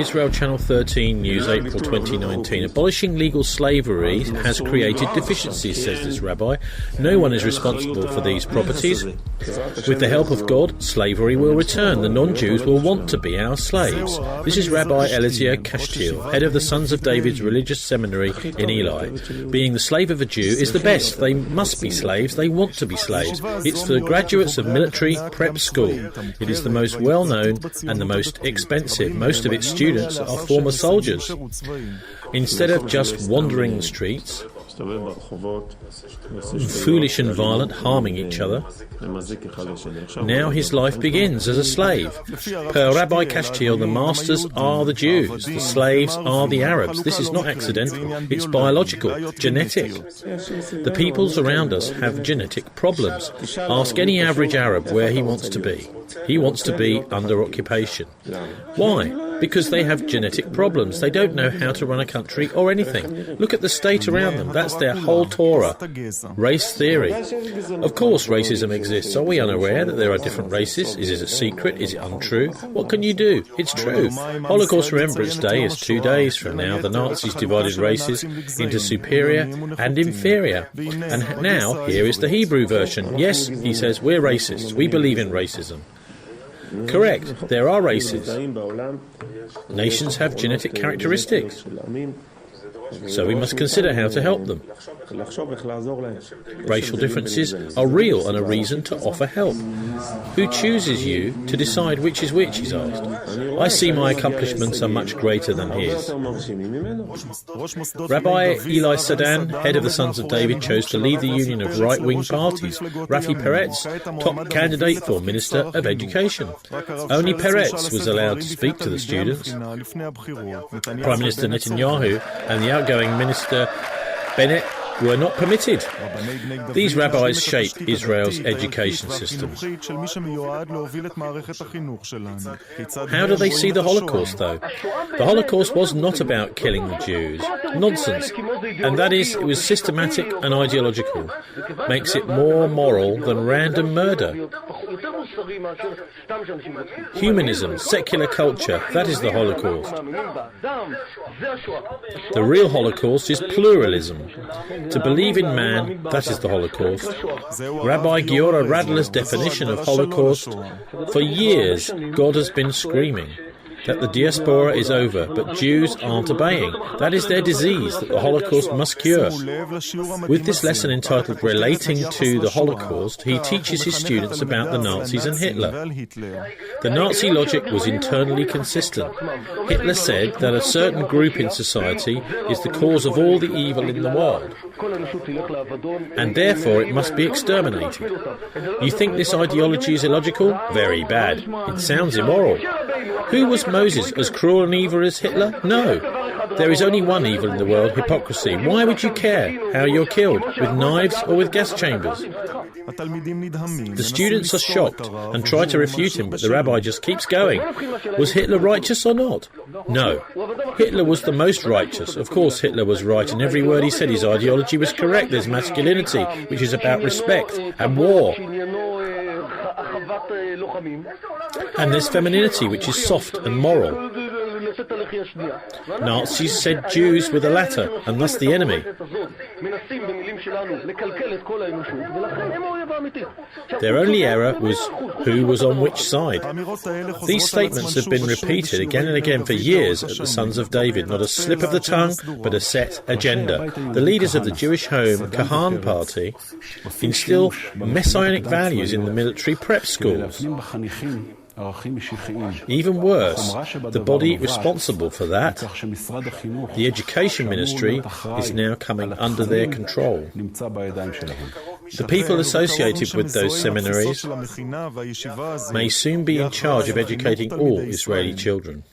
Israel Channel 13 News, April 2019. Abolishing legal slavery has created deficiencies, says this rabbi. No one is responsible for these properties. With the help of God, slavery will return. The non-Jews will want to be our slaves. This is Rabbi Eliezer Kashtiel, head of the Sons of David's religious seminary in Eli. Being the slave of a Jew is the best. They must be slaves. They want to be slaves. It's for the graduates of military prep school. It is the most well-known and the most expensive. Most of its students are former soldiers. Instead of just wandering the streets, foolish and violent, harming each other, now his life begins as a slave. Per Rabbi Kashtiel, the masters are the Jews, the slaves are the Arabs. This is not accidental, it's biological, genetic. The peoples around us have genetic problems. Ask any average Arab where he wants to be. He wants to be under occupation. Why? Because they have genetic problems. They don't know how to run a country or anything. Look at the state around them. That's their whole Torah. Race theory. Of course racism exists. Are we unaware that there are different races? Is it a secret? Is it untrue? What can you do? It's true. Holocaust Remembrance Day is 2 days from now. The Nazis divided races into superior and inferior. And now, here is the Hebrew version. Yes, he says, we're racists. We believe in racism. Correct, there are races. Nations have genetic characteristics. So we must consider how to help them. Racial differences are real and a reason to offer help. Who chooses you to decide which is which, he's asked. I see my accomplishments are much greater than his. Rabbi Eli Sedan, head of the Sons of David, chose to lead the union of right-wing parties. Rafi Peretz, top candidate for Minister of Education. Only Peretz was allowed to speak to the students. Prime Minister Netanyahu and the outgoing Minister Bennett were not permitted. These rabbis shape Israel's education system. How do they see the Holocaust, though? The Holocaust was not about killing the Jews. Nonsense. And that is, it was systematic and ideological. Makes it more moral than random murder. Humanism, secular culture, that is the Holocaust. The real Holocaust is pluralism. To believe in man, that is the Holocaust. Rabbi Giora Radler's definition of Holocaust: for years God has been screaming that the diaspora is over, but Jews aren't obeying. That is their disease that the Holocaust must cure. With this lesson entitled Relating to the Holocaust, he teaches his students about the Nazis and Hitler. The Nazi logic was internally consistent. Hitler said that a certain group in society is the cause of all the evil in the world, and therefore it must be exterminated. You think this ideology is illogical? Very bad. It sounds immoral. Who was Moses, as cruel and evil as Hitler? No. There is only one evil in the world, hypocrisy. Why would you care how you're killed, with knives or with gas chambers? The students are shocked and try to refute him, but the rabbi just keeps going. Was Hitler righteous or not? No. Hitler was the most righteous. Of course Hitler was right in every word he said. His ideology was correct. There's masculinity, which is about respect, and war. And there's femininity, which is soft and moral. Nazis said Jews were the latter, and thus the enemy. Their only error was who was on which side. These statements have been repeated again and again for years at the Sons of David. Not a slip of the tongue, but a set agenda. The leaders of the Jewish Home Kahan party instill messianic values in the military prep schools. Even worse, the body responsible for that, the education ministry, is now coming under their control. The people associated with those seminaries may soon be in charge of educating all Israeli children.